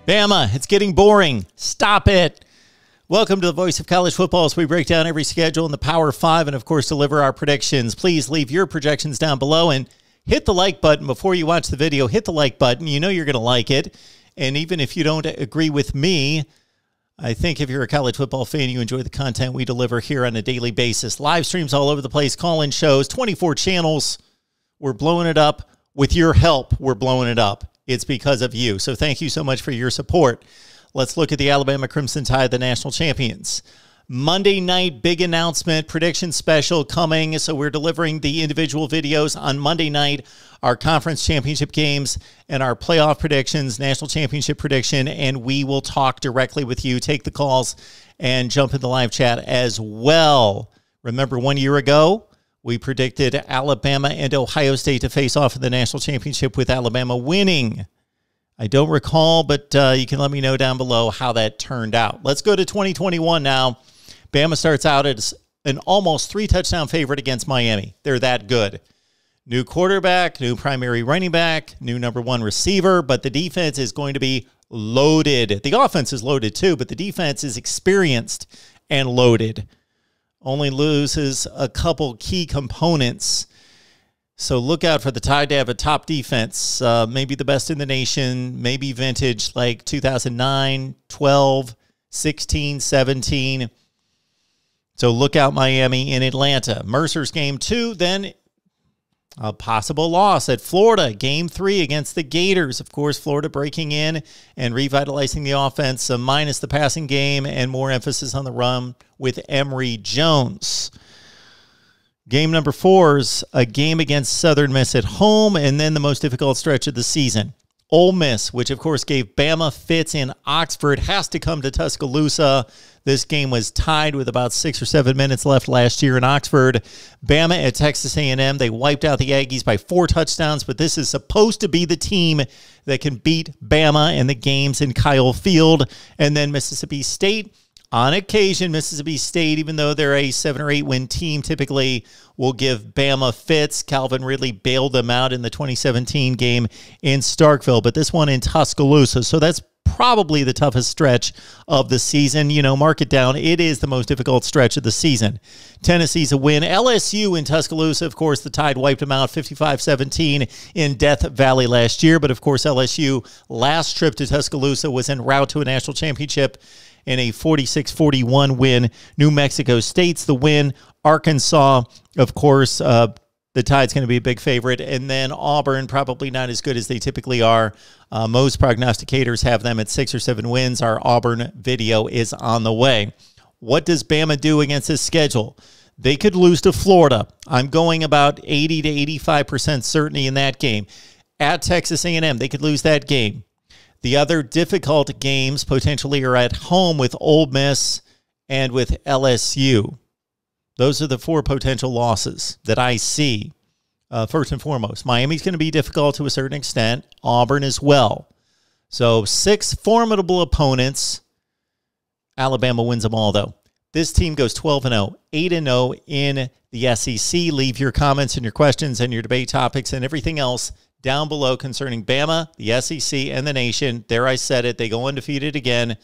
Bama, it's getting boring. Stop it. Welcome to the Voice of College Football as we break down every schedule in the Power 5 and, of course, deliver our predictions. Please leave your projections down below and hit the like button before you watch the video. Hit the like button. You know you're going to like it. And even if you don't agree with me, I think if you're a college football fan, you enjoy the content we deliver here on a daily basis. Live streams all over the place, call-in shows, 24 channels. We're blowing it up. With your help, we're blowing it up. It's because of you. So thank you so much for your support. Let's look at the Alabama Crimson Tide, the national champions. Monday night, big announcement, prediction special coming. So we're delivering the individual videos on Monday night, our conference championship games and our playoff predictions, national championship prediction, and we will talk directly with you, take the calls, and jump in the live chat as well. Remember 1 year ago, we predicted Alabama and Ohio State to face off in the national championship with Alabama winning. I don't recall, but you can let me know down below how that turned out. Let's go to 2021 now. Bama starts out as an almost 3-touchdown favorite against Miami. They're that good. New quarterback, new primary running back, new #1 receiver, but the defense is going to be loaded. The offense is loaded too, but the defense is experienced and loaded. Only loses a couple key components. So look out for the Tide to have a top defense, maybe the best in the nation, maybe vintage like 2009, 12, 16, 17. So look out Miami in Atlanta. Mercer's game 2, then a possible loss at Florida, game 3 against the Gators. Of course, Florida breaking in and revitalizing the offense, minus the passing game and more emphasis on the run with Emory Jones. Game number 4 is a game against Southern Miss at home, and then the most difficult stretch of the season. Ole Miss, which of course gave Bama fits in Oxford, has to come to Tuscaloosa. This game was tied with about 6 or 7 minutes left last year in Oxford. Bama at Texas A&M, they wiped out the Aggies by 4 touchdowns, but this is supposed to be the team that can beat Bama in the games in Kyle Field. And then Mississippi State, on occasion, Mississippi State, even though they're a 7 or 8 win team, typically will give Bama fits. Calvin Ridley bailed them out in the 2017 game in Starkville, but this one in Tuscaloosa. So that's probably the toughest stretch of the season. You know, mark it down. It is the most difficult stretch of the season. Tennessee's a win. LSU in Tuscaloosa, of course, the Tide wiped them out 55-17 in Death Valley last year. But, of course, LSU last trip to Tuscaloosa was en route to a national championship in a 46-41 win. New Mexico State's the win. Arkansas, of course, the Tide's going to be a big favorite. And then Auburn, probably not as good as they typically are. Most prognosticators have them at 6 or 7 wins. Our Auburn video is on the way. What does Bama do against this schedule? They could lose to Florida. I'm going about 80 to 85% certainty in that game. At Texas A&M, they could lose that game. The other difficult games potentially are at home with Ole Miss and with LSU. Those are the 4 potential losses that I see. First and foremost, Miami's going to be difficult to a certain extent. Auburn as well. So 6 formidable opponents. Alabama wins them all, though. This team goes 12-0, 8-0 in the SEC. Leave your comments and your questions and your debate topics and everything else down below concerning Bama, the SEC, and the nation. There I said it. They go undefeated again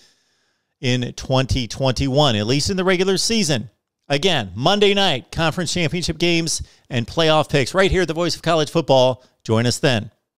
in 2021, at least in the regular season. Again, Monday night, conference championship games and playoff picks right here at the Voice of College Football. Join us then.